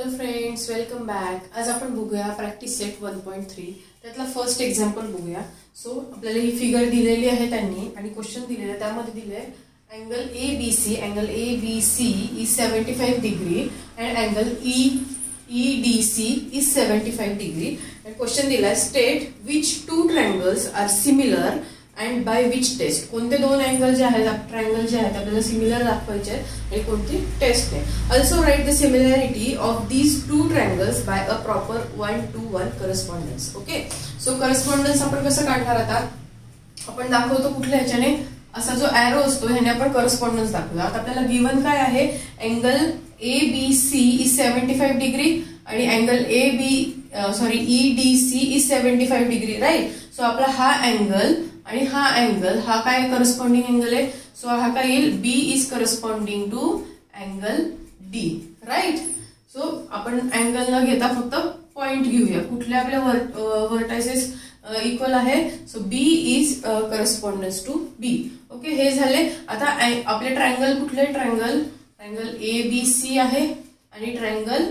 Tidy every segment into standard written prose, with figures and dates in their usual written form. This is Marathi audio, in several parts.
Hello friends, welcome back. आज आपण बघूया प्रॅक्टिस सेट 1.3 त्यातला फर्स्ट एक्झाम्पल बघूया. सो आपल्याला ही फिगर दिलेली आहे त्यांनी आणि क्वेश्चन दिलेला त्यामध्ये दिले angle ABC is 75 degree and angle EDC is 75 degree and question दिलाय state which two triangles are similar and by which test. कोणते दोन अँगल जे आहेत ट्रायंगल जे आहेत आपल्याला सिमिलर दाखवायचे आणि कोणती टेस्ट आहे. Also right the similarity of these two triangles by a proper 1-to-1 correspondence. Okay, so correspondence आपण कसं काढणार आता आपण दाखवतो कुठल्या ह्याच्याने असा जो एरो असतो ह्याने आपण करस्पॉन्डन्स दाखवला. आता आपल्याला गिवन काय आहे अँगल ABC इज 75 डिग्री आणि angle EDC is 75 degree right. So आपला हा अँगल आणि हा अँगल हा काय करस्पॉन्डिंग अँगल आहे. सो हा काय येईल B is corresponding to angle D right. So आपण अँगल न घेता फक्त पॉइंट घेऊया कुठले आपल्या व्हर्टायसेस इक्वल आहे. So B is correspondence to B. Okay, हे झाले. आता आपले ट्रायंगल कुठले ट्रायंगल ABC आहे आणि ट्रायंगल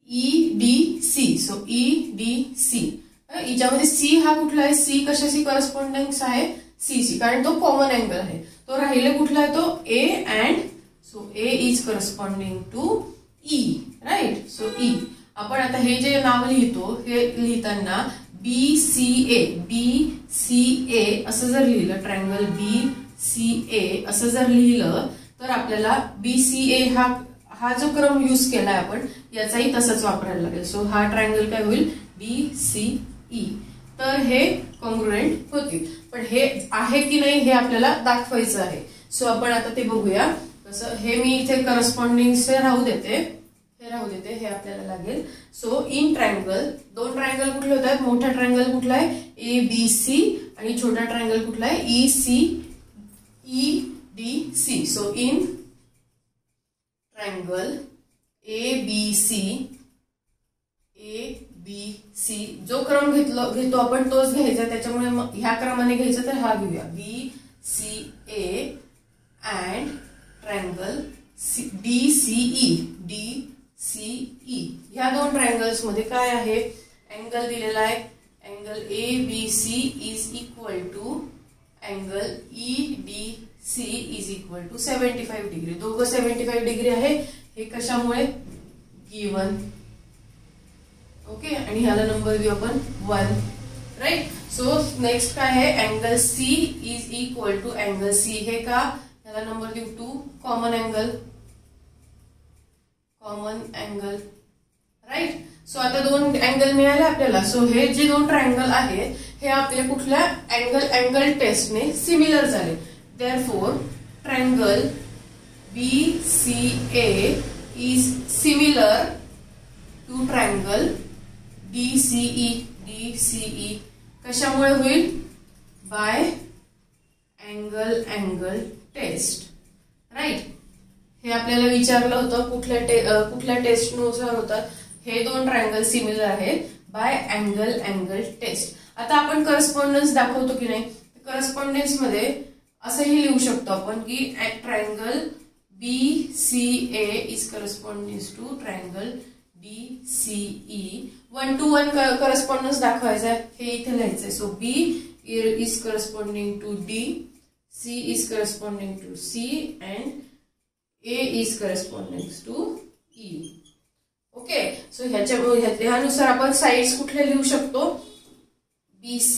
EDC. सो EDC याच्यामध्ये C हा कुठला आहे C कशाशी करस्पॉन्डन्स आहे C कारण तो कॉमन अँगल आहे. तो राहिले कुठला आहे तो A and so A is corresponding to E right. So E आपण आता हे जे नाव लिहितो हे लिहिताना BCA असं जर लिहिलं ट्रायंगल BCA असं जर लिहिलं तर आपल्याला BCA हा जो क्रम यूज केलाय आपण याचाही तसंच वापरायला लागेल. सो हा ट्रायंगल काय होईल BCE. तर हे कॉन्ग्रुएंट होतील पण हे आहे की नाही हे आपल्याला दाखवायचं आहे. सो आपण आता ते बघूया कसं. हे मी इथे करस्पॉन्डिंग राहू देते हे आपल्याला लागेल. सो इन ट्रायंगल दोन ट्रायंगल कुठले होतात मोठा ट्रायंगल कुठला आहे ABC आणि छोटा ट्रायंगल कुठला आहे EDC. So in triangle ABC जो क्रम घेतो आपण तोच घ्यायचा त्याच्यामुळे ह्या क्रमाने घ्यायचा तर हा घेऊया BCA अँड ट्रायंगल DCE. ह्या दोन ट्रायंगल्स मध्ये काय आहे अँगल दिलेला आहे angle ABC is equal to angle EDC is equal to 75 degree. दोघं 75 डिग्री आहे. हे कशामुळे गिवन. ओके, आणि ह्याला नंबर देऊ आपण 1 राईट. सो नेक्स्ट काय आहे angle C is equal to angle C. हे का ह्याला नंबर देऊ 2 कॉमन अँगल राईट. सो आता दोन अँगल मिळाले आपल्याला. सो हे जे दोन ट्रायंगल आहे हे आपल्या कुठल्या अँगल टेस्टने सिमिलर झाले. Therefore triangle BCA is similar to triangle DCE. कशामुळे होईल बाय अँगल टेस्ट राईट. हे आपल्याला विचारलं होतं कुठल्या टेस्ट नुसार होतात. हे दोन ट्रायंगल सिमिलर आहेत बाय अँगल टेस्ट. आता आपण करस्पॉन्डन्स दाखवतो की नाही करस्पॉन्डन्स मध्ये असंही लिहू शकतो आपण की triangle BCA is corresponding to triangle DCE. 1-to-1 correspondence दाखवायचा हे इथे लिहायचंय. So B is corresponding to D, C is corresponding to C and A is corresponding to E. Okay, so ह्यानुसार आपण साइड्स कुठले लिहू शकतो BC.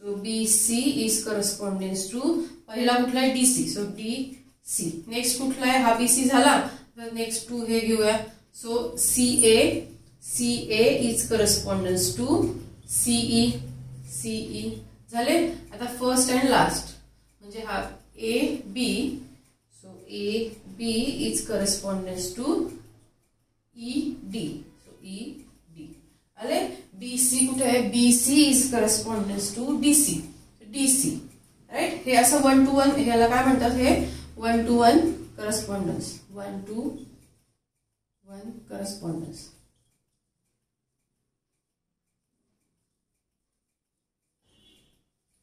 So BC is corresponding to पहिला कुठला आहे DC. So DC. नेक्स्ट कुठला आहे हा BC झाला तर नेक्स्ट टू हे घेऊया. So CA is correspondence to CE झाले. आता फर्स्ट अँड लास्ट म्हणजे हा AB. So AB is correspondence to ED. So ED आले. BC कुठे आहे BC is correspondence to DC right. हे असं 1-to-1 ह्याला काय म्हणतात हे 1-to-1 करस्पॉन्डन्स. 1-to-1 correspondence.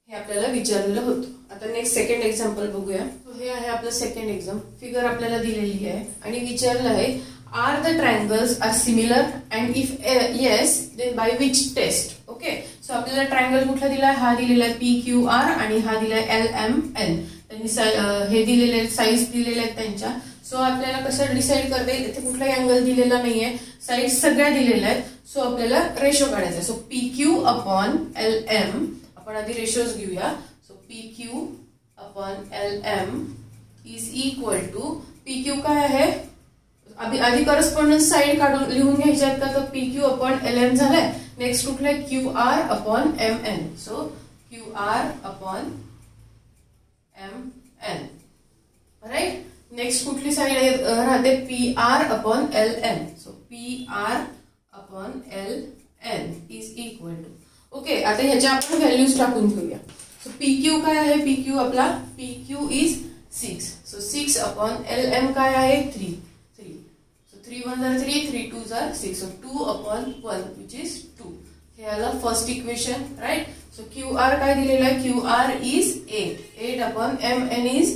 हे आपल्याला विचारलेलं होतं. आता नेक्स्ट सेकंड एक्झाम्पल बघूया. हे आहे आपलं सेकंड एक्झाम. फिगर आपल्याला दिलेली आहे आणि विचारलं आहे are the triangles are similar and if yes then by which test. Okay, so आपल्याला ट्रायंगल कुठला दिलाय, हा दिलेला आहे PQR आणि हा दिलाय LMN. त्यांनी हे दिलेले साईज दिलेले आहेत त्यांच्या. सो आपल्याला कसं डिसाईड करता येईल, इथे कुठलाही अँगल दिलेला नाहीये, साईड सगळ्या दिलेल्या आहेत. सो आपल्याला रेशो काढायचा. सो PQ अपॉन LM, आपण आधी रेशोज घेऊया. So PQ upon LM is equal to, PQ काय आहे, आधी करस्पॉन्डन्स साईड काढून लिहून घ्यायच्यात का, तर PQ अपॉन LM झालाय. नेक्स्ट कुठलं आहे QR upon MN. So QR upon MN, right. Next कुठली साईड राहते, PR upon LN. So PR upon LN is equal to. Okay, आता ह्याच्या आपण व्हॅल्यूज टाकून घेऊया. सो PQ काय आहे, PQ आपला PQ is 6. So 6 upon LM काय आहे 3. सो 3 1 जार 3, 3 2 जार 6. So 2 upon 1 which is 2. हे आलं first equation, right. So QR काय दिलेलं आहे, QR is 8 upon MN is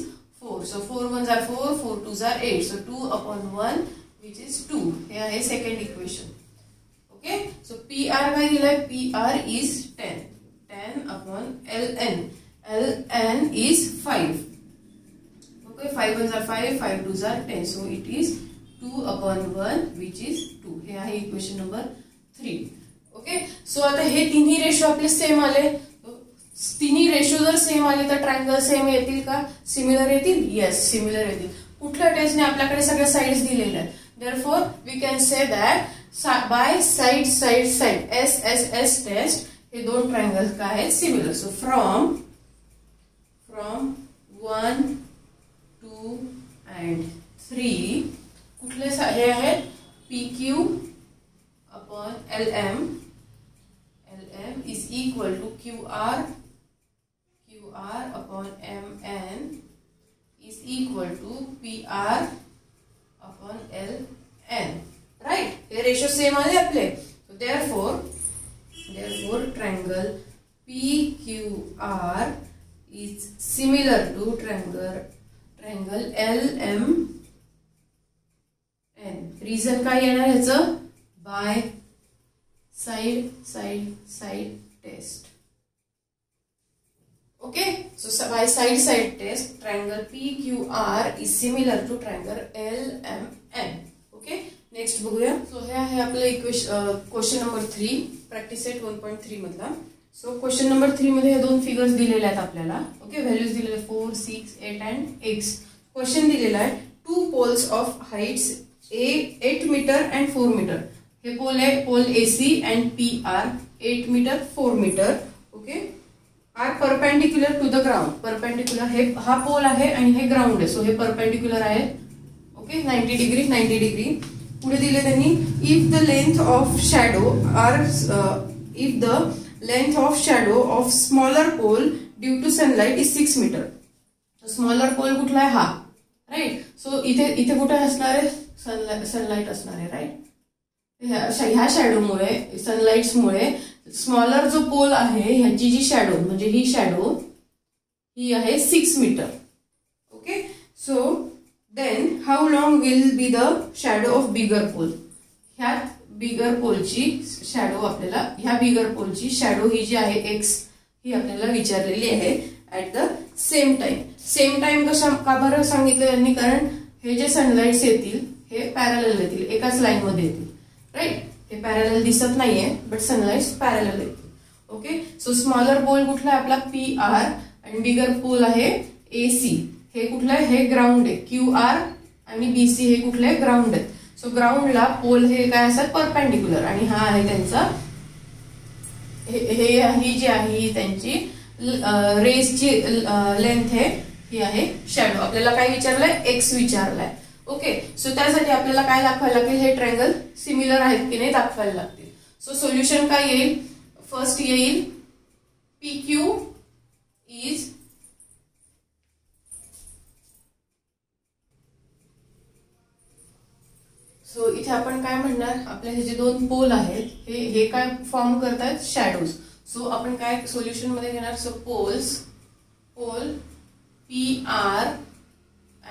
4. So 4 1 जार 4, 4 2 जार 8. So 2 upon 1 which is 2. हे आहे second equation. Okay, so PR काय दिलंय, PR is 10 upon LN is 5. Okay, 5 1 jar 5, 5 2 jar 10. So it is 2 upon 1 which is 2. हे आहे इक्वेशन नंबर 3. ओके, सो आता हे तिन्ही रेशो आपले सेम आले. तिन्ही रेशो जर सेम आले तर ट्रायंगल सेम येतील का, सिमिलर येतील. येस, सिमिलर येतील. कुठल्या टेस्टने, आपल्याकडे सगळ्या साइड्स दिलेल्या आहेत. Therefore we can say that by side SSS test हे दोन ट्रायंगल्स काय आहेत, सिमिलर. सो फ्रॉम 1 2 and 3 कुठले हे आहेत, PQ upon LM is equal to QR upon MN is equal to PR upon LN, right. हे रेशो सेम आले आपले. so therefore triangle PQR is similar to triangle LMN. reason काय येणार ह्याचं, bye side test. Okay, so by side test triangle PQR is similar to triangle LMN. Okay, next बघूया. सो हे आहे आपलं equation question number 3 practice set 1.3 मधला. सो क्वेश्चन नंबर 3 मध्ये हे दोन फिगर्स दिलेले आहेत आपल्याला. ओके, व्हॅल्यूज दिलेले 4 6 8 and x. क्वेश्चन दिलेला आहे 2 poles of heights 8 metre and 4 metre. हे पोल आहे pole AC and PR 8 metre 4 metre. Okay, are perpendicular to the ground. Perpendicular हे हा पोल आहे आणि हे ग्राउंड आहे. सो हे परपेंडिक्युलर आहे. Okay, 90 degree. पुढे दिले त्यांनी if the length of shadow of smaller pole due to sunlight is 6 metre. Smaller pole कुठला आहे, हा, राईट. सो इथे कुठे असणार आहे, सनलाइट असणार आहे, राईट. ह्या शॅडोमुळे सनलाइट्समुळे स्मॉलर जो पोल आहे ह्याची जी शॅडो म्हणजे ही शॅडो ही आहे 6 metre. Okay, so then how long will be the shadow of bigger pole. ह्या बिगर पोलची शॅडो आपल्याला, ह्या बिगर पोलची शॅडो ही जी आहे एक्स ही आपल्याला विचारलेली आहे at the same time. Same time का बरं सांगितलं यांनी, कारण हे जे सनलाइट्स येतील हे पॅरलल येतील, एकाच लाईन मध्ये येतील, राईट. हे पॅरलल दिसत नाहीये बट सनलाइट्स पॅरलल येतील. ओके, सो स्मॉलर पोल कुठला आहे आपला PR आणि बिगर पोल आहे AC. हे कुठलं आहे, हे ग्राउंड आहे. QR आणि BC हे कुठले ग्राउंड आहेत. सो ग्राउंडला पोल हे काय असतात, परपेंडिक्युलर, आणि हा आहे त्यांचा ही जी आहे त्यांची रेसची लेंथ आहे, ही आहे शॅडो. आपल्याला काय विचारलंय, एक्स विचारलाय. ओके, सो त्यासाठी आपल्याला काय दाखवायला लागेल, हे ट्रायंगल सिमिलर आहेत की नाही दाखवायला लागतील. सो सोल्युशन काय येईल, फर्स्ट येईल PQ इज सो इथे आपण काय म्हणणार, आपले हे जे दोन पोल आहेत हे काय फॉर्म करतात, शॅडोज. सो आपण काय सोल्युशन मध्ये घेणार, so pole PR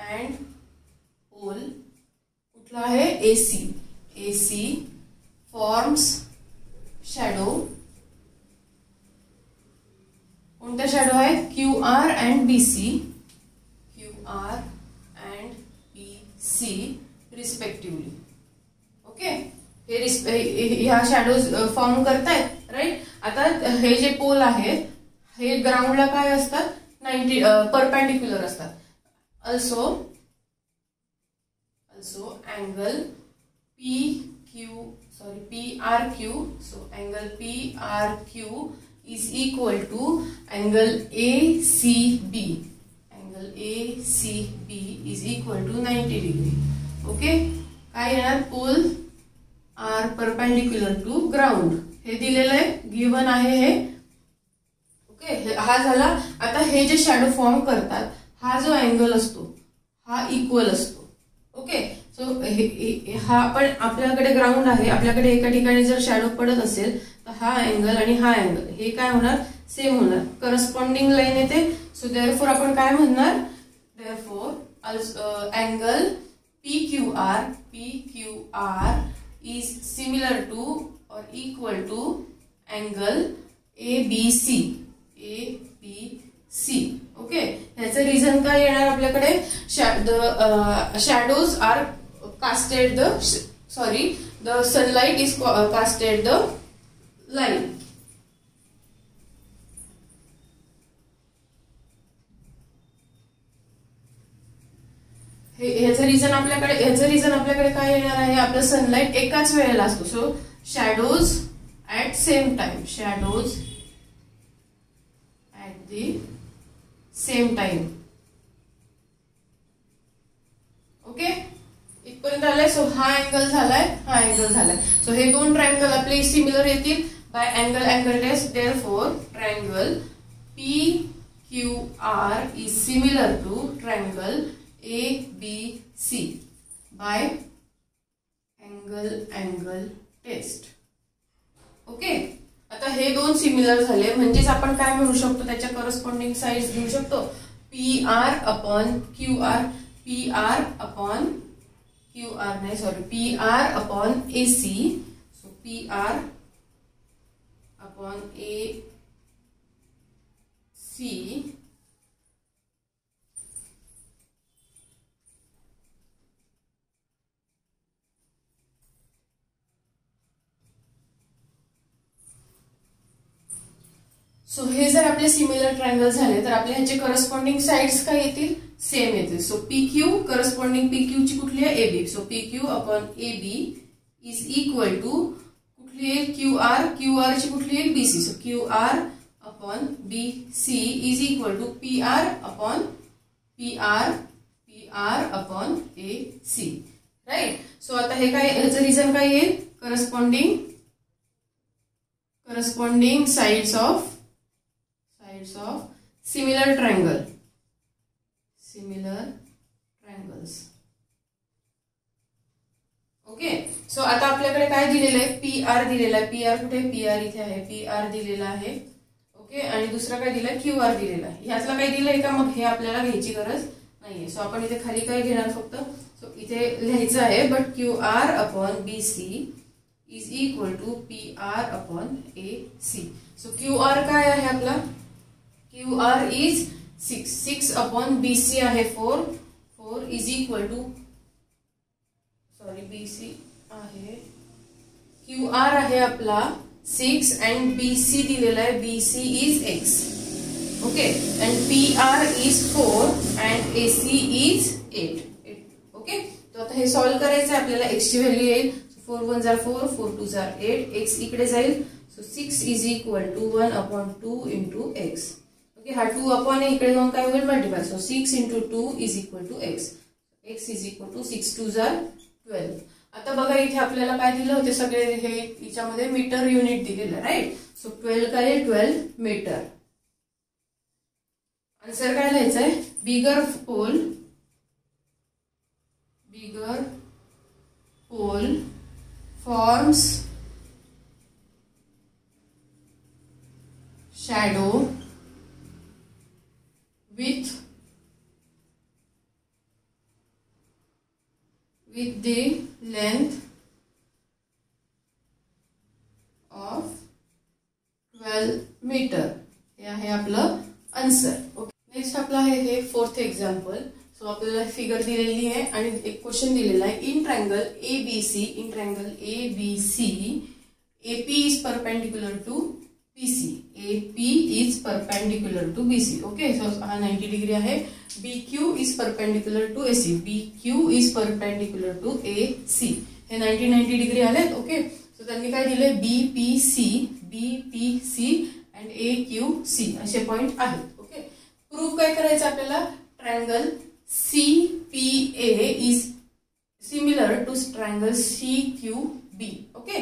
and pole कुठला आहे AC. AC forms shadow. कोणत्या शॅडो आहेत QR and BC. QR and BC respectively. Okay, ह्या शॅडोज फॉर्म करतायत राईट. आता हे जे पोल आहेत हे ग्राउंडला काय असतात 90 परपेंडिक्युलर असतात. Also angle PRQ. So angle PRQ is equal to angle ACB. Angle ACB is equal to 90 degree. Okay, काय येणार pole are perpendicular to ground. हे दिलेलं आहे, गिवन आहे हे. ओके, हा झाला. आता हे जे शॅडो फॉर्म करतात हा जो अँगल असतो हा इक्वल असतो. ओके, सो हा पण आपल्याकडे ग्राउंड आहे. आपल्याकडे एका ठिकाणी जर शॅडो पडत असेल तर हा अँगल आणि हा अँगल हे काय होणार सेम होणार. करस्पॉन्डिंग लाईन येते. सो देअरफॉर आपण काय म्हणणार therefore angle PQR is similar to or equal to angle ABC. Okay, ह्याचं रिझन काय येणार आपल्याकडे shadows are casted the sunlight is casted the line. ह्याचं रिझन आपल्याकडे काय येणार आहे आपलं सनलाइट एकाच वेळेला असतो. So shadows at same time. Shadows at the same time. Okay, इथपर्यंत आलाय. सो हा अँगल झालाय, हा अँगल झालाय. सो हे दोन ट्रायंगल आपले सिमिलर येतील by angle test. Therefore triangle PQR is similar to triangle ABC by angle test. Okay, आता हे दोन सिमिलर झाले म्हणजेच आपण काय म्हणू शकतो त्याच्या करस्पॉन्डिंग साइड्स घेऊ शकतो. PR upon QR. PR upon AC. So PR upon AC so हे जर आपले सिमिलर ट्रायंगल झाले तर आपल्या ह्याचे करस्पॉन्डिंग साइड्स काय येतील सेम येतील. सो PQ करस्पॉन्डिंग PQ ची कुठली आहे AB. So PQ upon AB is equal to कुठली आहे QR ची कुठली आहे BC. So QR upon BC is equal to PR upon AC. Right. So आता हे काय ह्याचं रिझन काय येईल corresponding sides of similar triangles. Okay, so आता आपल्याकडे काय दिलेलं आहे PR दिलेला आहे. PR कुठे PR इथे आहे. PR दिलेला आहे. ओके, आणि दुसरा काय दिलाय QR दिलेला आहे. ह्यातला काय दिलंय का मग हे आपल्याला घ्यायची गरज नाहीये. सो आपण इथे खाली काय घेणार फक्त सो इथे लिहायचं आहे but QR upon BC is equal to PR upon AC. So QR काय आहे आपला QR इज 6 अपॉन BC आहे 4 इज इक्वल टू BC आहे QR आहे आपला 6 अँड BC दिलेला आहे BC is X. Okay, and PR is 4 and AC is 8. Okay, तो आता हे सॉल्व करायचं आहे आपल्याला. X ची व्हॅल्यू येईल 4 1 जार 4 4 2 जार 8. X इकडे जाईल. So 6 is equal to 1 upon 2 into X. Okay, हा 2 अपॉन इकडे जाऊन काय होईल multiply. So 6 into 2 is equal to X. X is equal to 6 2 जार 12. आता बघा इथे आपल्याला काय दिलं होते सगळे हे याच्यामध्ये मीटर युनिट दिलेलं राईट. सो 12 काय 12 मीटर. आन्सर काय लिहायचंय bigger pole forms shadow with with the length of 12 metre. हे आहे आपलं आन्सर. ओके, नेक्स्ट आपलं आहे हे फोर्थ एक्झाम्पल. सो आपल्याला फिगर दिलेली आहे आणि एक क्वेश्चन दिलेला आहे. In triangle ABC, in triangle ABC AP is perpendicular to BC. AP is perpendicular to BC. Okay, so हा 90 डिग्री आहे. BQ is perpendicular to AC. BQ is perpendicular to AC. हे 90 डिग्री आलेत. ओके, सो त्यांनी काय दिले, बीपीसी, बीपीसी अँड AQC असे पॉइंट आहेत. ओके, प्रूफ काय करायचं आपल्याला, triangle CPA is similar to triangle CQB. Okay,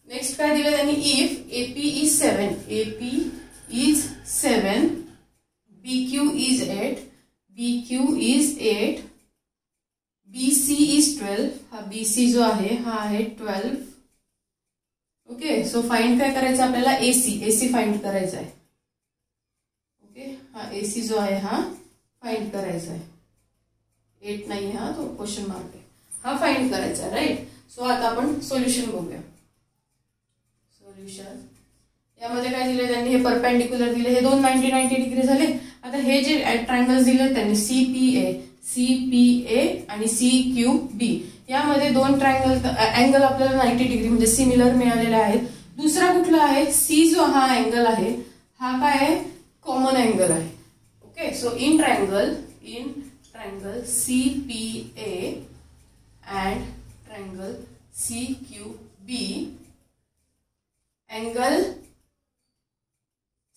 next काय दिलं त्यांनी, if AP is 7, AP is 7, BQ is 8, BQ is 8, BC is 12. हा BC जो आहे हा आहे 12. ओके, सो फाइंड काय करायचं आपल्याला, AC फाइंड करायचा आहे. ओके, हा AC जो आहे हा फाइंड करायचा आहे. 8 नाही हा, तो क्वेश्चन मार्क आहे, हा फाइंड करायचा आहे. राईट. सो आता आपण सोल्युशन बघूया. सोल्युशन यामध्ये काय दिले त्यांनी, हे परपेंडिक्युलर दिले, हे दोन 90 डिग्री झाले. आता हे जे ट्रायंगल्स दिले त्यांनी CPA आणि CQB, यामध्ये दोन ट्रायंगल अँगल आपल्याला 90 डिग्री म्हणजे सिमिलर मिळालेले आहेत. दुसरा कुठला आहे, C जो हा अँगल आहे हा काय आहे, कॉमन अँगल आहे. Okay, so in triangle CPA and triangle CQB, angle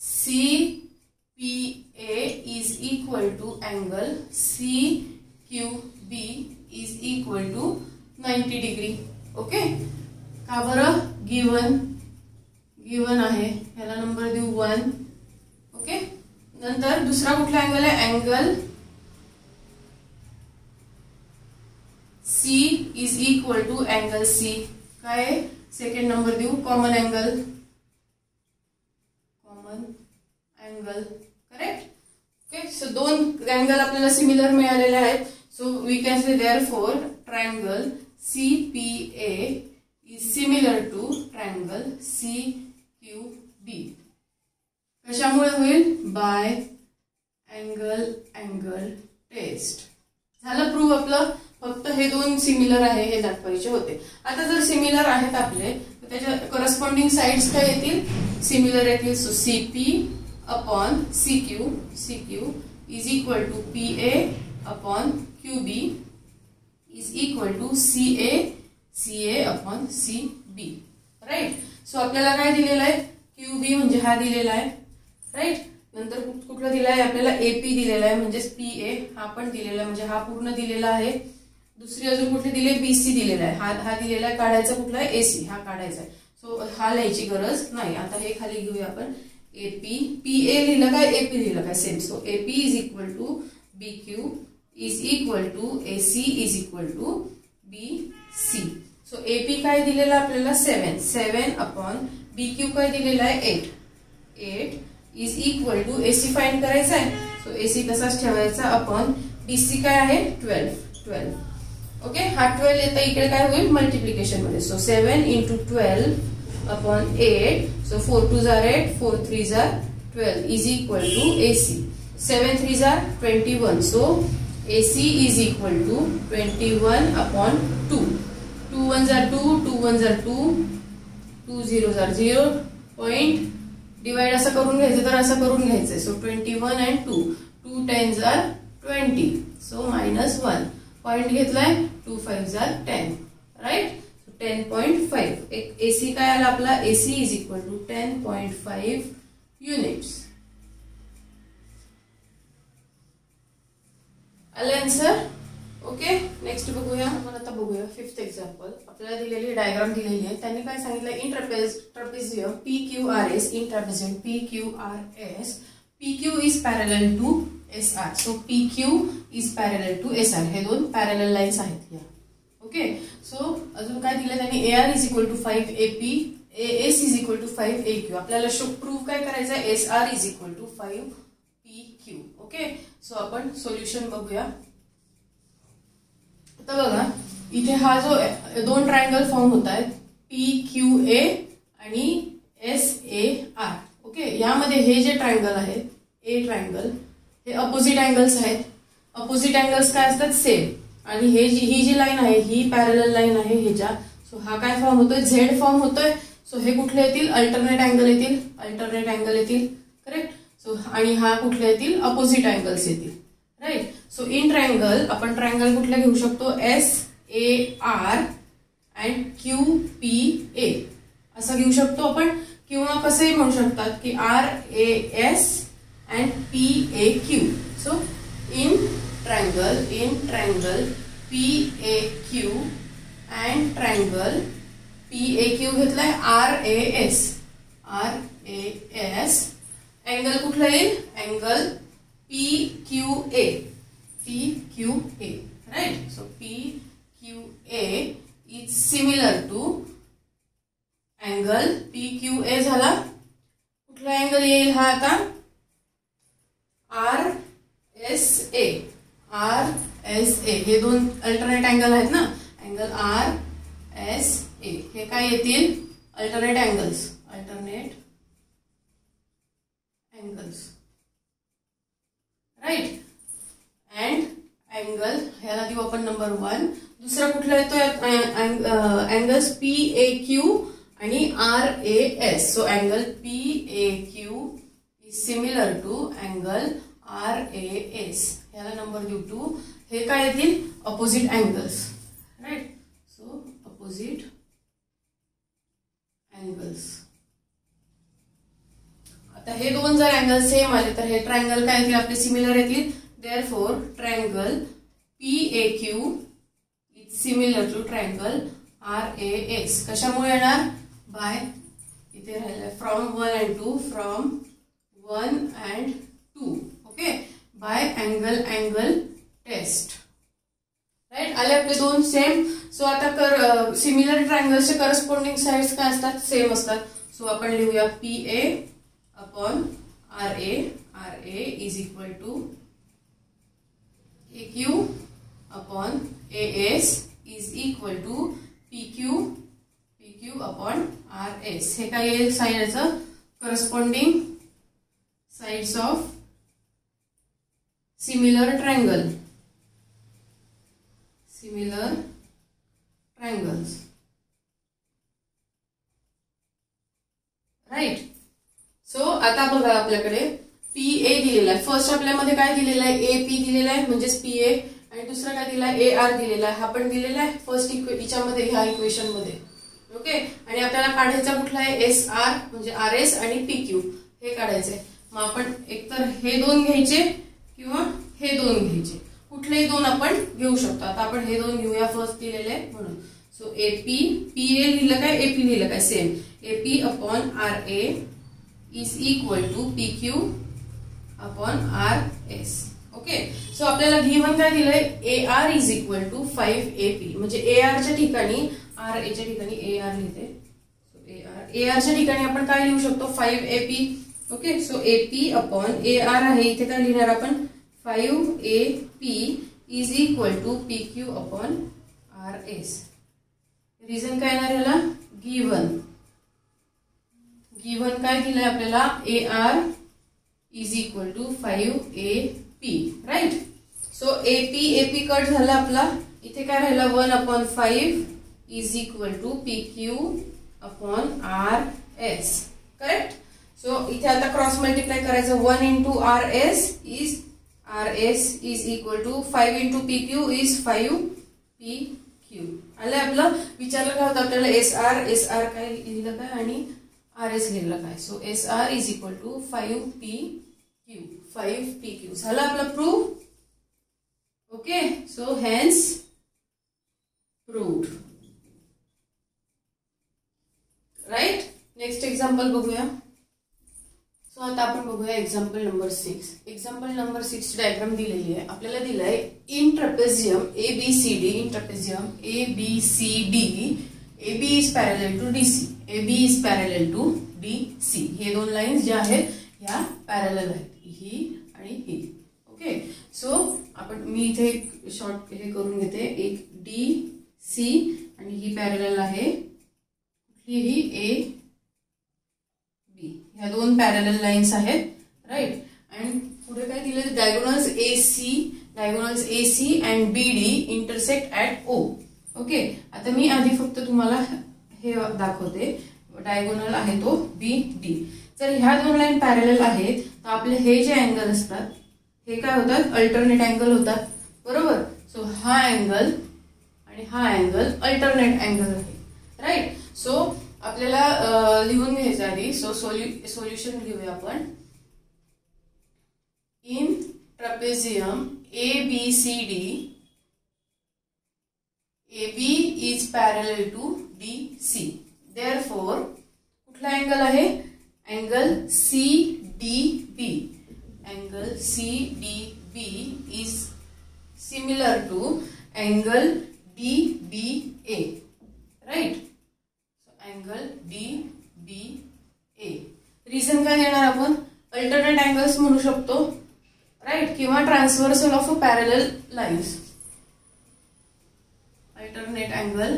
CPA is equal to angle CQB is equal to 90 degree. Okay, का बरं, गिवन आहे, ह्याला नंबर देऊ 1. ओके, नंतर दुसरा कुठला अँगल आहे, angle C is equal to angle C. काय सेकंड नंबर देऊ, common angle, correct. Okay, so दोन अँगल आपल्याला सिमिलर मिळालेले आहेत. So we can say therefore triangle CPA is similar to triangle CQB. कशामुळे होईल, बाय अँगल टेस्ट. झालं प्रूफ आपलं. फक्त हे दोन सिमिलर आहे हे दाखवायचे होते. आता जर सिमिलर आहेत आपले तर त्याच्या करस्पॉन्डिंग साइड्स काय येतील, सिमिलर येतील. So CP upon CQ is equal to PA upon QB is equal to CA upon CB. Right. So आपल्याला काय दिलेलं आहे, QB म्हणजे हा दिलेला आहे. राईट. नंतर कुठला दिला आहे आपल्याला, AP दिलेला आहे म्हणजे PA हा पण दिलेला आहे, म्हणजे हा पूर्ण दिलेला आहे. दुसरी अजून कुठले दिले, BC दिलेला आहे, हा दिलेला आहे. काढायचा कुठला आहे, AC हा काढायचा आहे. सो हा लिहायची गरज नाही. आता हे खाली घेऊया आपण. AP, PA लिहिलं काय, AP लिहिलं काय, same. So AP is equal to BQ is equal to AC is equal to BC. So AP काय दिलेला आपल्याला, 7 अपॉन BQ काय दिलेला आहे, 8 is equal to AC find करायचा आहे. सो AC तसाच ठेवायचा अपॉन BC काय आहे, 12. ओके, हा 12 येतं इकडे काय होईल, मल्टिप्लिकेशन मध्ये. So 7 into 12 upon 8. So 4 2s are 8, 4 3s are 12 is equal to AC. 7 3s are 21. So AC is equal to 21 upon 2. 2 1s are 2, 2 1s are 2, 2 0s are 0. Point divide असं करून घ्यायचं तर असं करून घ्यायचं. So 21 and 2, 2 10s are 20. So -1 point घेतलाय, 2 5s are 10. राईट. 10.5. एक AC काय आला आपला, AC is equal to 10.5 units. आलं आन्सर. ओके, नेक्स्ट बघूया. आपण आता बघूया फिफ्थ एक्झाम्पल. आपल्याला दिलेली डायग्राम दिलेली आहे. त्यांनी काय सांगितलं, in trapezium PQRS, in trapezium PQRS, PQ is parallel to SR. So PQ is parallel to SR. हे दोन पॅरलल लाईन्स आहेत या. ओके, सो अजून काय दिलं त्यांनी, AR is equal to 5 AP, AS is equal to 5 AQ. आपल्याला प्रूफ काय करायचं आहे, SR is equal to 5 PQ. Okay, so आपण सोल्युशन बघूया. आता बघा, इथे हा जो दोन ट्रायंगल फॉर्म होत आहेत PQA आणि SAR. ओके, यामध्ये हे जे ट्रायंगल आहे ए ट्रायंगल हे अपोजिट अँगल्स आहेत. अपोजिट अँगल्स काय असतात? सेम. आणि ही जी लाईन आहे ही पॅरलल लाईन आहे ह्याच्या. सो हा काय फॉर्म होतोय? झेड फॉर्म होतोय. सो हे कुठले येतील? अल्टरनेट अँगल येतील. अल्टरनेट अँगल येतील. करेक्ट. सो आणि हा कुठले येतील? अपोजिट अँगल्स येतील. राईट. सो इन ट्रायंगल आपण ट्रायंगल कुठला घेऊ शकतो? SAR अँड QPA असं घेऊ शकतो आपण. किंवा कसंही म्हणू शकतात की RAS and PAQ. So in triangle PAQ and triangle PAQ घेतलाय RAS. अँगल कुठला येईल? Angle PQA. Right. So PQA is similar to angle PQA झाला. कुठला अँगल येईल हा आता? RSA. हे दोन अल्टरनेट अँगल आहेत ना. अँगल RSA हे काय येतील? Alternate angles. Right. And angle ह्याला देऊ आपण नंबर 1. दुसरा कुठला येतोय? अँगल्स PAQ आणि RAS. So angle PAQ is similar to angle RAS. ह्याला नंबर देऊ 2. हे काय येतील? Opposite angles. Right. So opposite angles. आता हे दोन जर अँगल सेम आले तर हे ट्रायंगल काय येतील? आपले सिमिलर येतील. Therefore triangle PAQ is similar to triangle RAS. कशामुळे येणार? बाय इथे राहिलं from 1 and 2. From 1 and 2. Okay. By angle test. Right. आले आपले दोन सेम. सो आता सिमिलर ट्रायंगल्सचे करस्पॉन्डिंग साइड्स काय असतात? सेम असतात. सो आपण लिहूया PA upon RA is equal to AQ upon AS is equal to PQ upon RS. हे काय येईल? साइडचं corresponding sides of similar triangles. Right. So आता बघा आपल्याकडे PA दिलेला आहे. फर्स्ट आपल्यामध्ये काय दिलेलं आहे? AP दिलेला आहे म्हणजेच PA. आणि दुसरा काय दिला आहे? AR दिलेला आहे. हा पण दिलेला आहे फर्स्ट इक्वेशनमध्ये, ह्या इक्वेशन मध्ये. ओके. आणि आपल्याला काढायचा कुठला आहे? SR म्हणजे RS आणि PQ हे काढायचंय. मग आपण एकतर हे दोन घ्यायचे किंवा हे दोन घ्यायचे. कुठलेही दोन आपण घेऊ शकतो. आता आपण हे दोन घेऊया. फर्स्ट दिलेले आहे म्हणून. सो PA लिहिलं काय? AP लिहिलं काय? Same. AP upon RA is equal to PQ upon RS. Okay. So आपल्याला गिव्हन काय दिलंय? AR is equal to 5AP. म्हणजे AR च्या ठिकाणी RA च्या ठिकाणी AR लिहिते. सो AR च्या ठिकाणी आपण काय लिहू शकतो? 5AP. Okay. So AP upon AR आहे. इथे काय लिहिणार आपण? 5AP is equal to PQ upon RS. Reason काय येणार याला? गिव्हन काय दिलंय आपल्याला? AR is equal to 5AP. Right. So AP cut झाला आपला. इथे काय राहिला? 1 upon 5 is equal to PQ upon RS. Correct. So इथे आता क्रॉस मल्टिप्लाय करायचं. 1 into RS is equal to 5 into PQ is 5PQ. आलं आपलं. विचारलं काय होतं आपल्याला? SR काय लिहिलं काय आणि RS लिहिलं काय? So SR is equal to 5PQ. झालं आपलं proof. Okay. So hence proved. Right. Next example बघूया. सो आता आपण बघूया example number 6. Example number 6 diagram दिलेली आहे. आपल्याला दिलाय in trapezium ABCD. In trapezium ABCD AB is parallel to DC. AB is parallel to DC. हे दोन लाईन्स ज्या आहेत ह्या पॅरलल आहेत. ही आणि ही. ओके. सो आपण मी इथे शॉर्ट हे करून घेते. एक सी आणि ही पॅरलल आहे कुठलीही ए बी. ह्या दोन पॅरलल लाईन्स आहेत राईट. आणि पुढे काय दिलं diagonals A C and B D intersect at O. Okay. आता मी आधी फक्त तुम्हाला हे दाखवते. डायगोनल आहे तो बी डी. जर ह्या दोन लाईन पॅरलल आहेत तर आपले हे जे अँगल असतात हे काय होतात अल्टरनेट अँगल होतात बरोबर. सो हा अँगल आणि हा अँगल अल्टरनेट अँगल आहे राईट. सो आपल्याला लिहून घ्यायचं आधी. सो सोल्युशन घेऊया आपण. In trapezium ABCD AB is parallel to DC. Therefore कुठला अँगल आहे angle CDB. Angle CDB is similar to angle DBA. Right? So angle DBA. Reason काय देणार आपण अल्टरनेट अँगल्स म्हणू शकतो राईट किंवा transversal of a parallel lines. Alternate angle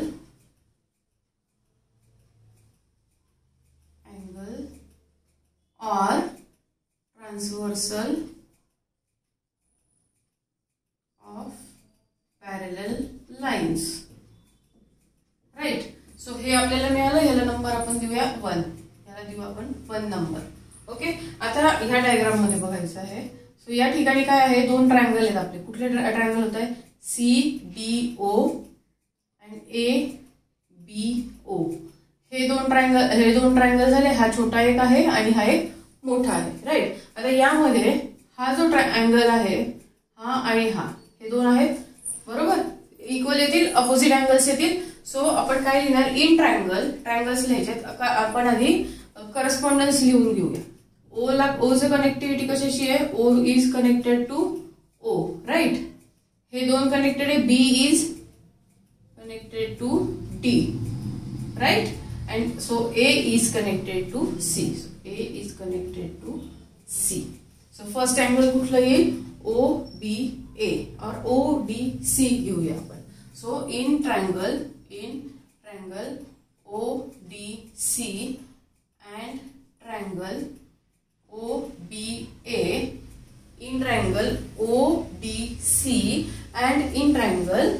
or transversal of parallel lines. Right. So हे आपल्याला मिळालं. ह्याला नंबर आपण देऊया 1. ह्याला देऊ आपण 1 नंबर. ओके. आता ह्या डायग्राम मध्ये बघायचं आहे. सो या ठिकाणी काय आहे दोन ट्रायंगल आहेत आपले. कुठले ट्रायंगल होत आहे CDO आणि ABO. हे दोन ट्रायंगल झाले. हा छोटा एक आहे आणि हा एक मोठा आहे राईट. आता यामध्ये हा जो अँगल आहे हा आणि हा हे दोन आहेत बरोबर. इक्वल येतील अपोजिट अँगल्स येतील. सो आपण काय लिहिणार इन ट्रायंगल्स लिहायचे. आपण आधी करस्पॉन्डन्स लिहून घेऊया. ओचं कनेक्टिव्हिटी कशाशी आहे O is connected to O right. हे दोन कनेक्टेड आहे B is connected to D right. And so A is connected to C. So A is connected to C. So first angle कुठला येईल OBA or ODC घेऊया आपण. So in triangle ODC and triangle OBA, in triangle ODC and in triangle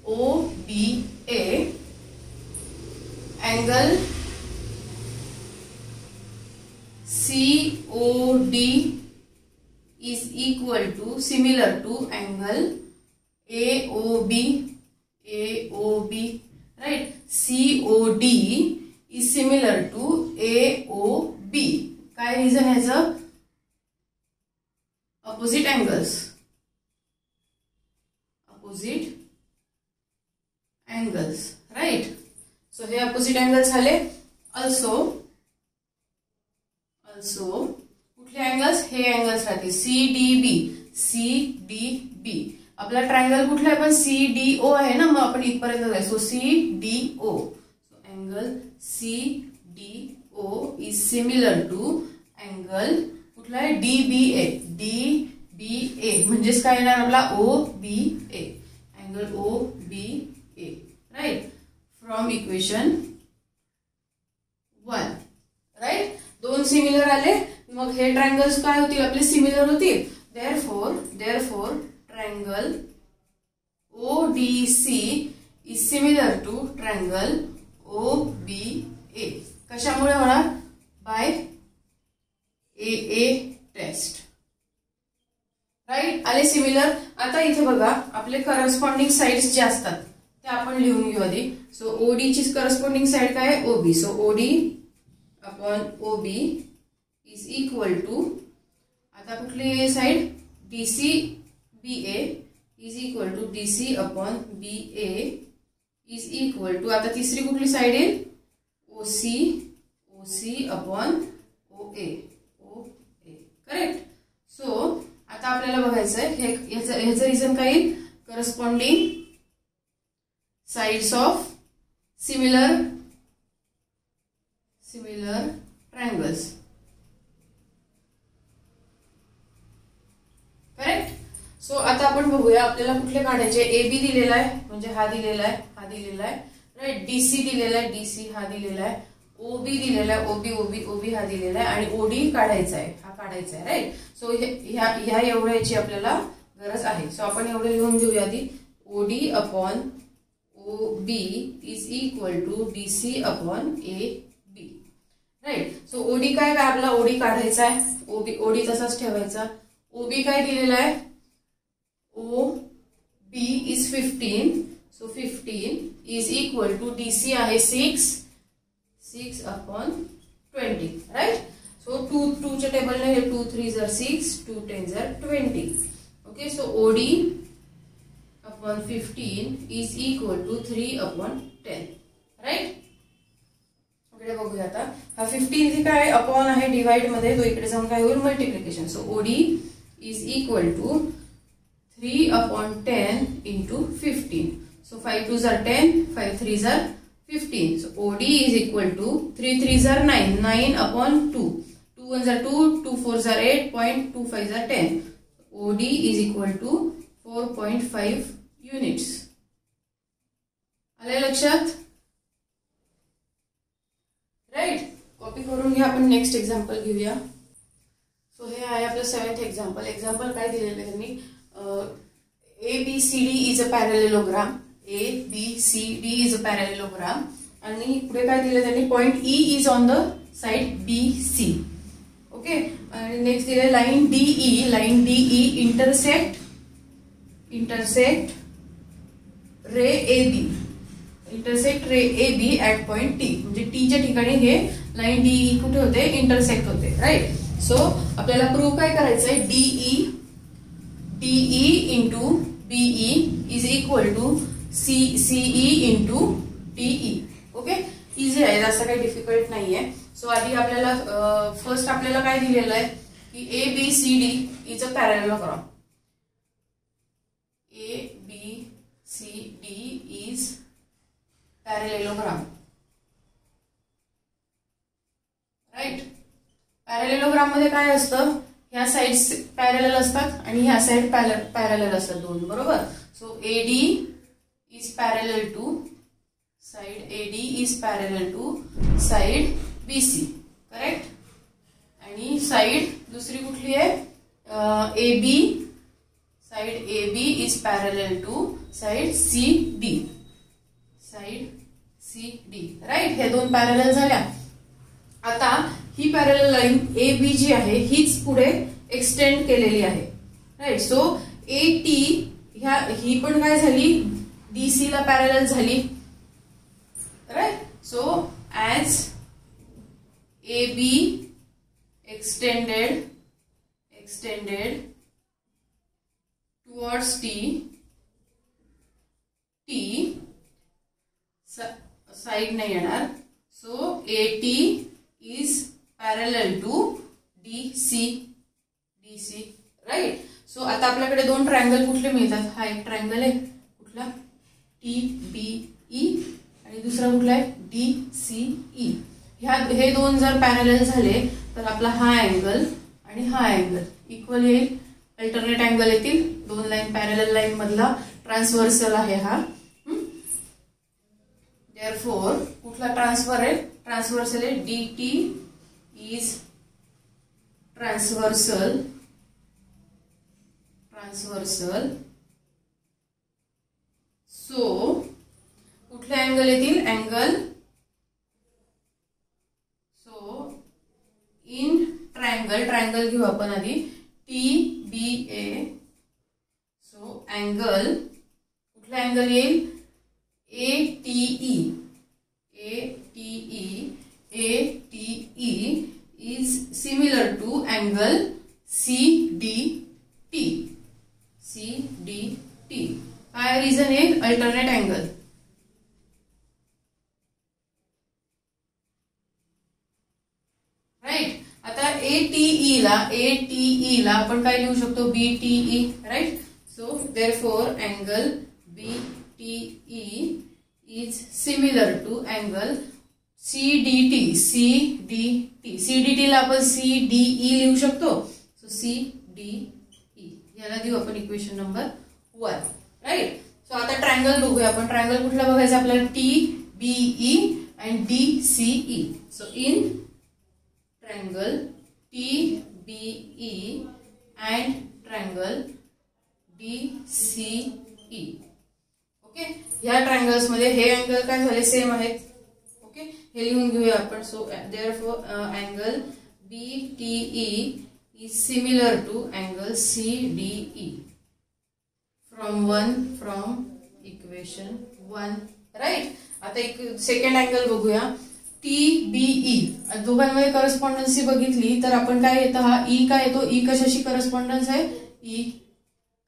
OBA, angle COD is equal to similar to angle AOB right. COD is similar to AOB. काय reason ह्याचं opposite angles right. So हे opposite angles झाले. Also कुठले angles हे angles राहते CDB. आपला ट्रायंगल कुठला आहे पण CDO आहे ना. मग आपण इथपर्यंत जायचो CDO. So angle CDO is similar to angle कुठला आहे DBA म्हणजेच काय येणार आपला OBA. angle OBA right. From equation 1 right. दोन सिमिलर आले. मग हे ट्रायंगल्स काय होतील आपले सिमिलर होतील. therefore triangle ODC is similar to triangle OBA. कशामुळे होणार बाय AA टेस्ट राईट. आले सिमिलर. आता इथे बघा आपले करस्पॉन्डिंग साइड्स जे असतात ते आपण लिहून घेऊ आधी. सो OD ची करस्पॉन्डिंग साइड काय आहे OB. So OD upon OB is equal to आता कुठली side DCBA is equal to DC upon BA is equal to आता तिसरी कुठली साइड येईल OC upon OA correct. So आता आपल्याला बघायचं आहे ह्याचं रिझन काय येईल corresponding sides of similar triangles correct. So आता आपण बघूया आपल्याला कुठले काढायचे. AB दिलेला आहे म्हणजे हा दिलेला आहे, हा दिलेला आहे राईट. DC दिलेला आहे, DC हा दिलेला आहे. OB दिलेला आहे, OB हा दिलेला आहे आणि OD काढायचा आहे, हा काढायचा आहे राईट. सो ह्या एवढ्याची आपल्याला गरज आहे. सो आपण एवढे लिहून घेऊया आधी. OD upon OB is equal to DC upon AB right. So OD काय आपला OD काढायचा आहे, OD तसाच ठेवायचा. OB काय दिलेला आहे, OB is 15. So 15 is equal to DC आहे 6 upon 20 right. So 2 च्या टेबलने 2 3 are 6, 2 10 are 20. Okay, so OD upon 15 is equal to 3 upon 10 right. इकडे बघूया आता हा 15 जे काय अपॉन आहे डिवाइड मध्ये, तो इकडे जाऊन काय होईल multiplication. So OD is equal to 3 upon 10 into 15. So 5 2s are 10, 5 3s are 15. So OD is equal to 3 3s are 9, 9 upon 2, 2 1s are 2, 2 4s are 8, 0.25s are 10. OD is equal to 4.5 units. आले लक्षात राईट. कॉपी करून घ्या. आपण नेक्स्ट एक्झाम्पल घेऊया. सो हे आहे आपलं 7th एक्झाम्पल. एक्झाम्पल काय दिलेलं आहे त्यांनी, ABCD is a parallelogram. ABCD is a parallelogram. आणि पुढे काय दिलं त्यांनी, point E is on the side BC. Okay. आणि नेक्स्ट दिले line DE intersect ray AB at point T. म्हणजे T च्या ठिकाणी हे लाईन DE कुठे होते, इंटरसेक्ट होते राईट. सो आपल्याला प्रूव्ह काय करायचं आहे, DE into BE is equal to CE into DE. Okay, easy आहे, जास्त काही डिफिकल्ट नाहीये. सो आधी आपल्याला फर्स्ट आपल्याला काय दिलेलं आहे की ABCD is a parallelogram. ABCD is parallelogram right. Parallelogram मध्ये काय असतं, ह्या साइड्स पॅरलल असतात आणि ह्या साइड पॅरलल असतात दोन, बरोबर. So AD is parallel to side AD is parallel to side BC correct. आणि साइड दुसरी कुठली आहे, AB, side AB is parallel to side CD right. हे दोन पॅरलल झाल्या. आता ही पॅरलल लाईन AB जी आहे हीच पुढे एक्सटेंड केलेली आहे राईट. सो AT ही पण काय झाली, DC ला पॅरलल झाली right. So as AB extended towards T side नाही येणार. So AT is parallel to DC right. So आता आपल्याकडे दोन ट्रायंगल कुठले मिळतात, हा एक ट्रायंगल आहे कुठला TBE आणि दुसरा कुठला आहे DCE. हे दोन जर पॅरलल झाले तर आपला हा अँगल आणि हा अँगल इक्वल येईल. अल्टरनेट अँगल येतील. दोन लाईन पॅरलल लाईन मधला ट्रान्सव्हर्सल आहे हा. देअरफॉर कुठला ट्रान्सव्हर्सल आहे DT इज ट्रान्सव्हर्सल. सो कुठले अँगल येतील, अँगल इन ट्रायंगल घेऊ आपण आधी TBA. सो अँगल कुठला अँगल येईल, ATE is similar to angle CDT. काय रिझन आहे, अल्टरनेट अँगल राईट. आता ATE ला आपण काय लिहू शकतो, BTE right. So therefore angle BTE is similar to angle CDT. CDT ला आपण CDE लिहू शकतो. सो CDE याला देऊ आपण इक्वेशन नंबर 1. राईट. सो आता ट्रायंगल बघूया आपण. ट्रायंगल कुठला बघायचा आपल्याला? TBE and DCE. So in triangle TBE and triangle DCE. Okay. ह्या ट्रायंगल्स मध्ये हे अँगल काय झाले? सेम आहेत. ओके. हे लिहून घेऊया आपण. So therefore angle BTE is similar to angle CDE from equation 1. Right. आता एक सेकंड अँगल बघूया. TBE दोघांमध्ये करस्पॉन्डन्सी बघितली तर आपण काय येतं? हा E काय येतो? E कशाशी करस्पॉन्डन्स आहे? E.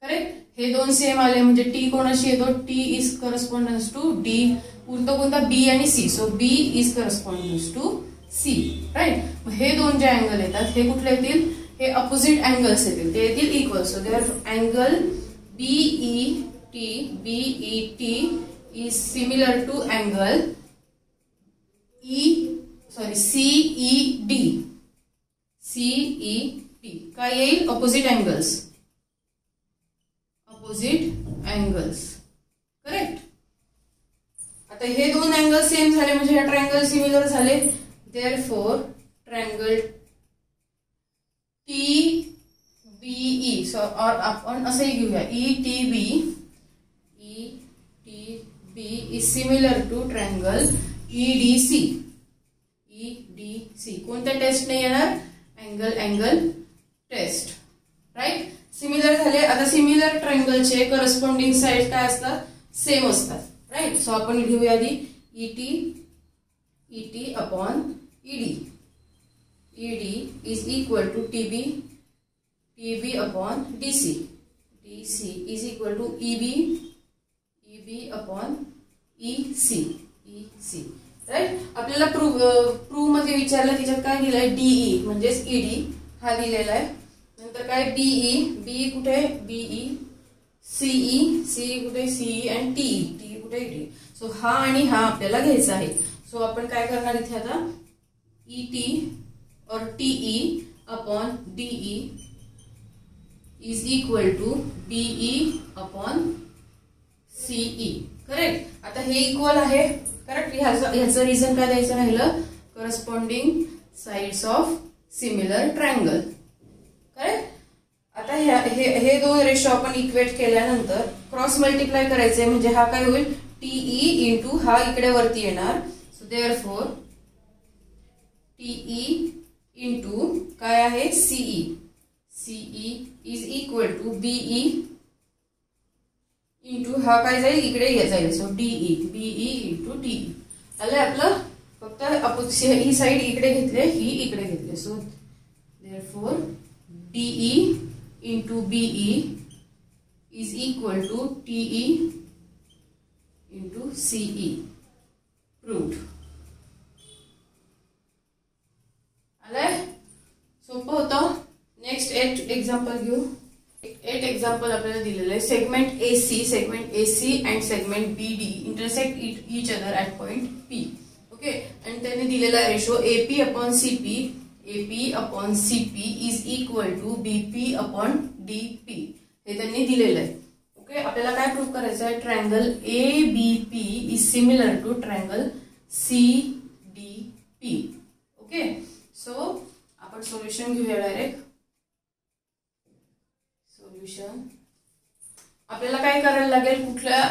करेक्ट. हे दोन सेम आले म्हणजे T कोणाशी येतो? T is correspondence to D. उरतो कोणता? B आणि C. So B is correspondence to C. Right. हे दोन जे अँगल येतात हे कुठले येतील? हे अपोजिट अँगल्स येतील. ते येतील equal. So therefore angle BET is similar to angle CED. काय येईल? Opposite angles. करेक्ट. आता हे दोन अँगल सेम झाले म्हणजे हे ट्रायंगल सिमिलर झाले. देअरफॉर ट्रायंगल TBE और आपण असंही घेऊया ETB is similar to triangle EDC. कोणत्या टेस्ट नाही येणार? Angle test. राईट. सिमिलर झाले. आता सिमिलर ट्रायंगलचे करस्पॉन्डिंग साइड काय असतात? सेम असतात. राईट. सो आपण घेऊया आधी ET upon ED. ED is equal to TB upon DC. DC is equal to EB upon EC. Right. आपल्याला प्रूव्ह मध्ये विचारलं त्याच्यात काय दिलंय? DE म्हणजेच ED हा दिलेला आहे. नंतर काय? BE कुठे? BE. CE कुठे? CE and TE कुठे? TE. सो हा आणि हा आपल्याला घ्यायचा आहे. सो आपण काय करणार इथे आता? ET और TE upon DE is equal to BE upon CE. Correct. आता हे इक्वल आहे. करेक्ट. ह्याचं रिझन काय द्यायचं राहिलं? Corresponding sides of similar triangle. Correct. आता हे दोन रेशो आपण इक्वेट केल्यानंतर क्रॉस मल्टिप्लाय करायचे म्हणजे हा काय होईल? TE इंटू हा इकडे वरती येणार. सो देअरफॉर TE इंटू काय आहे? CE is equal to BE into हा काय जाईल? इकडे जाईल. So BE into TE. आलं आपलं. फक्त ही साइड इकडे घेतले, ही इकडे घेतले. So therefore DE into BE is equal to TE into CE. Proved. आलंय. सोपं होतं. नेक्स्ट 8 एक्झाम्पल घेऊ. 8 एक्झाम्पल आपल्याला दिलेलं आहे. Segment AC and segment BD intersect each other at point P. Okay. आणि त्यांनी दिलेला ratio AP upon CP is equal to BP upon DP. हे त्यांनी दिलेलं आहे. ओके. आपल्याला काय प्रूव्ह करायचं आहे? Triangle ABP is similar to triangle CDP. Okay. So आपण सोल्युशन घेऊया डायरेक्ट. सोल्युशन आपल्याला काय करायला लागेल? कुठल्या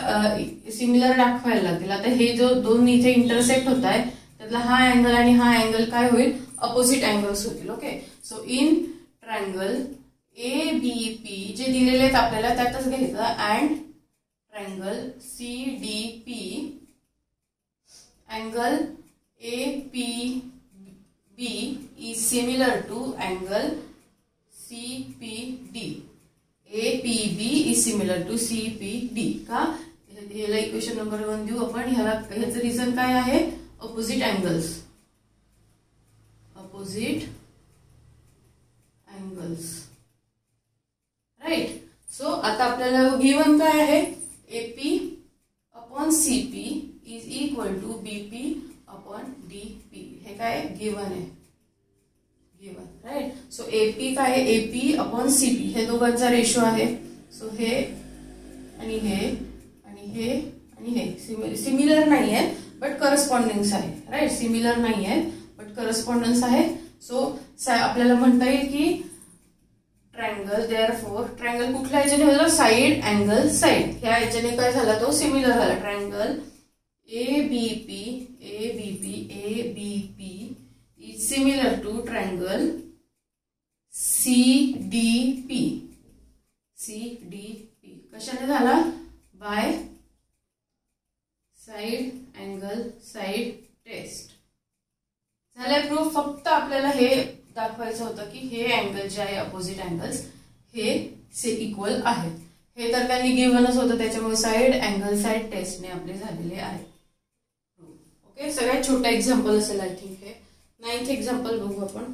सिमिलर दाखवायला लागेल. आता हे जो दोन इथे इंटरसेक्ट होत आहे त्यातला हा अँगल आणि हा अँगल काय होईल? अपोजिट अँगल्स होतील. Okay. So in triangle ABP जे दिलेले आहेत आपल्याला त्यातच घ्यायचं and triangle CDP angle APB is similar to angle CPD. APB is similar to CPD. का? ह्याला इक्वेशन नंबर 1 देऊ आपण. ह्याचं रिझन काय आहे? Opposite angles. राईट. सो आता आपल्याला गिवन काय आहे? AP upon CP is equal to BP upon DP. हे काय गिवन आहे? Given, right. सो एपी काय आहे, एपी अपॉन सीपी हे दोघांचा रेशो आहे. सो हे आणि हे आणि हे आणि हे सिमिलर नाही आहे बट करस्पॉन्डन्स आहे, राईट. सिमिलर नाही आहे बट करस्पॉन्डन्स आहे. सो आपल्याला म्हणता येईल की ट्रायंगल, देअरफॉर ट्रायंगल कुठल्या याच्याने होतं, साइड अँगल साइड, ह्या याच्याने काय झाला, तो सिमिलर झाला. Triangle ABP is similar to triangle CDP. कशाने झाला, by side angle side test. झालंय प्रूफ. फक्त आपल्याला हे दाखवायचं होतं की हे अँगल जे आहे अपोजिट अँगल्स हे इक्वल आहेत. हे तर त्यांनी गिव्हनच होतं, त्याच्यामुळे साइड अँगल साइड टेस्टने आपले झालेले आहे. ओके, सगळ्यात छोटा एक्झाम्पल असेल आय थिंक हे. 9th एक्झाम्पल बघू आपण.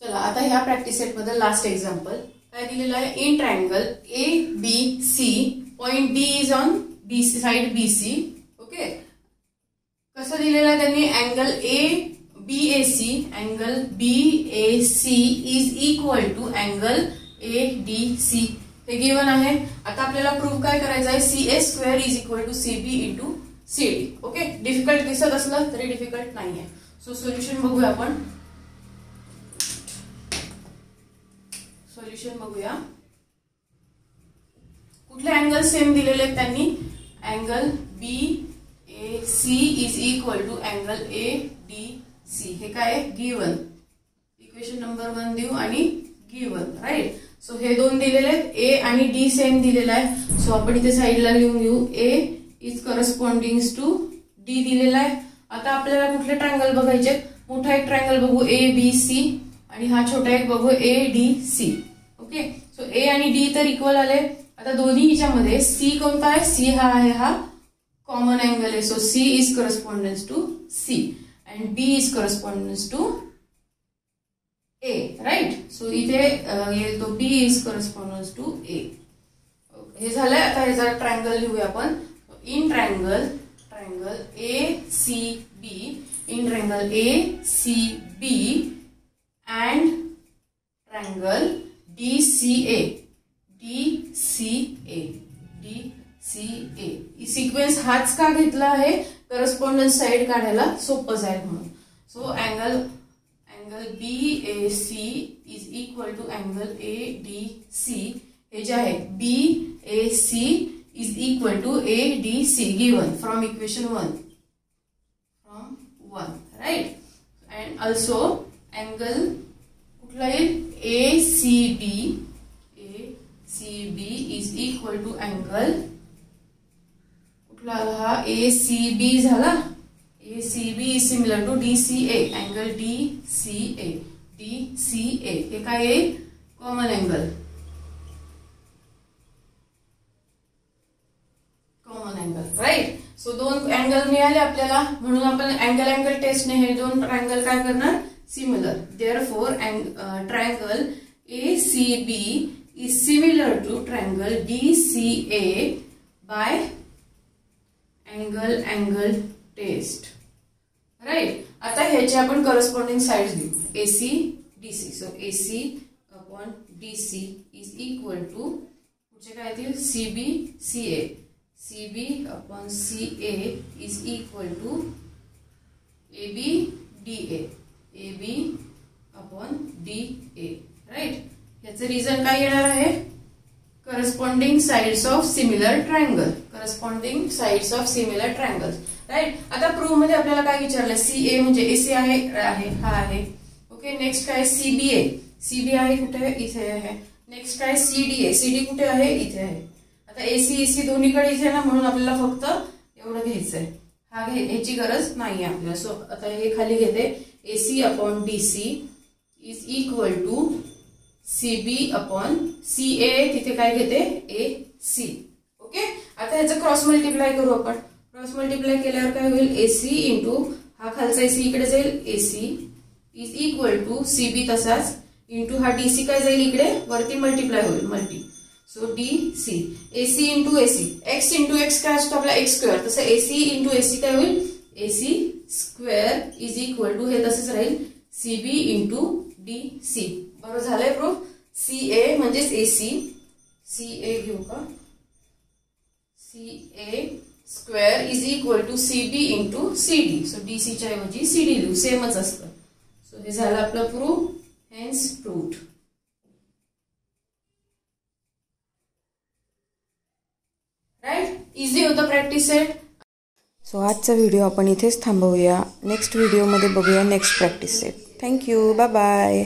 चला आता ह्या प्रॅक्टिस सेट मध्ये लास्ट एक्झाम्पल काय दिलेलं आहे, in triangle A B C point D is on BC side BC. Okay, कसं दिलेलं आहे त्यांनी, angle A BAC angle BAC is equal to angle ADC हे गिवन आहे. आता आपल्याला प्रूव्ह काय करायचं आहे, CA² is equal to CB into CD. Okay, difficult दिसत असलं तरी डिफिकल्ट नाही आहे. सो सोल्युशन बघूया आपण. सोल्युशन बघूया. कुठले अँगल सेम दिलेले आहेत त्यांनी, angle BAC is equal to angle ADC. हे काय आहे, गिवन. इक्वेशन नंबर 1 देऊ आणि गिवन, राईट. सो हे दोन दिलेले आहेत, ए आणि डी सेम दिलेला आहे. सो आपण इथे साइडला लिहून घेऊ, ए इज करस्पॉन्डिंग टू डी दिलेला आहे. आता आपल्याला कुठले ट्रायंगल बघायचे, मोठा एक ट्रायंगल बघू ABC आणि हा छोटा एक बघू ADC. ओके, सो ए आणि डी तर इक्वल आले. आता दोन्ही ह्याच्यामध्ये सी कोणता आहे, सी हा आहे, हा कॉमन अँगल आहे. So C is correspondence to C and B is correspondence to A, right? So इथे येईल तो B is correspondence to A. हे झालंय. आता ह्याचा ट्रायंगल लिहूया आपण. In triangle ACB, in triangle ACB and triangle DCA. Sequence हाच का घेतला आहे, करस्पॉन्डन्स साइड काढायला सोपं जाईल म्हणून. So angle BAC is equal to angle ADC. हे जे आहे BAC is equal to ADC given from equation 1, right. And also angle कुठला येईल, ACB is equal to angle कुठला हा, ACB झाला. ACB is similar to DCA, angle DCA. हे काय आहे, कॉमन अँगल. राईट. सो दोन अँगल मिळाले आपल्याला, म्हणून आपण अँगल टेस्टने हे दोन ट्रायंगल काय करणार, similar. Therefore triangle ACB is similar to triangle DCA by angle test, right. आता ह्याचे आपण करस्पॉन्डिंग साइड्स देऊ, AC DC. So AC upon DC is equal to पुढचे काय येतील, CB CA. CB upon CA is equal to AB DA. AB upon DA, right. याचं रिझन काय येणार आहे, corresponding sides of similar triangle. Right. आता प्रूव्ह मध्ये आपल्याला काय विचारलं, CA म्हणजे AC हा आहे. ओके, नेक्स्ट काय CB आहे कुठे, इथे आहे. नेक्स्ट काय CD कुठे आहे, इथे आहे. आता AC दोन्हीकडे इथे ना, म्हणून आपल्याला फक्त एवढं घ्यायचंय, ह्याची गरज नाही आपल्याला. सो आता हे खाली घेते, AC upon DC is equal to CB upon CA. तिथे काय घेते, AC. ओके, आता ह्याचं क्रॉस मल्टिप्लाय करू आपण. क्रॉस मल्टिप्लाय केल्यावर काय होईल, AC इंटू हा खालचा AC इकडे जाईल, AC is equal to CB तसाच इंटू हा DC काय जाईल इकडे वरती मल्टिप्लाय होईल, so DC. AC into AC, x into x काय असतो आपला x स्क्वेअर, तसं AC इंटू AC काय होईल, AC square is equal to हे तसंच राहील CB इंटू डी सी. बरोबर झालंय प्रूफ. सी ए म्हणजेच AC. सी ए घेऊ का? C A square is equal to CB into CD. So DC च्या ऐवजी CD लिहू, सेमच असतं. सो हे झालं आपलं proof. Hence proved. Right. Easy होतं प्रॅक्टिस सेट. सो आजचा व्हिडिओ आपण इथेच थांबवूया. नेक्स्ट व्हिडिओमध्ये बघूया next practice set. Thank you. Bye bye.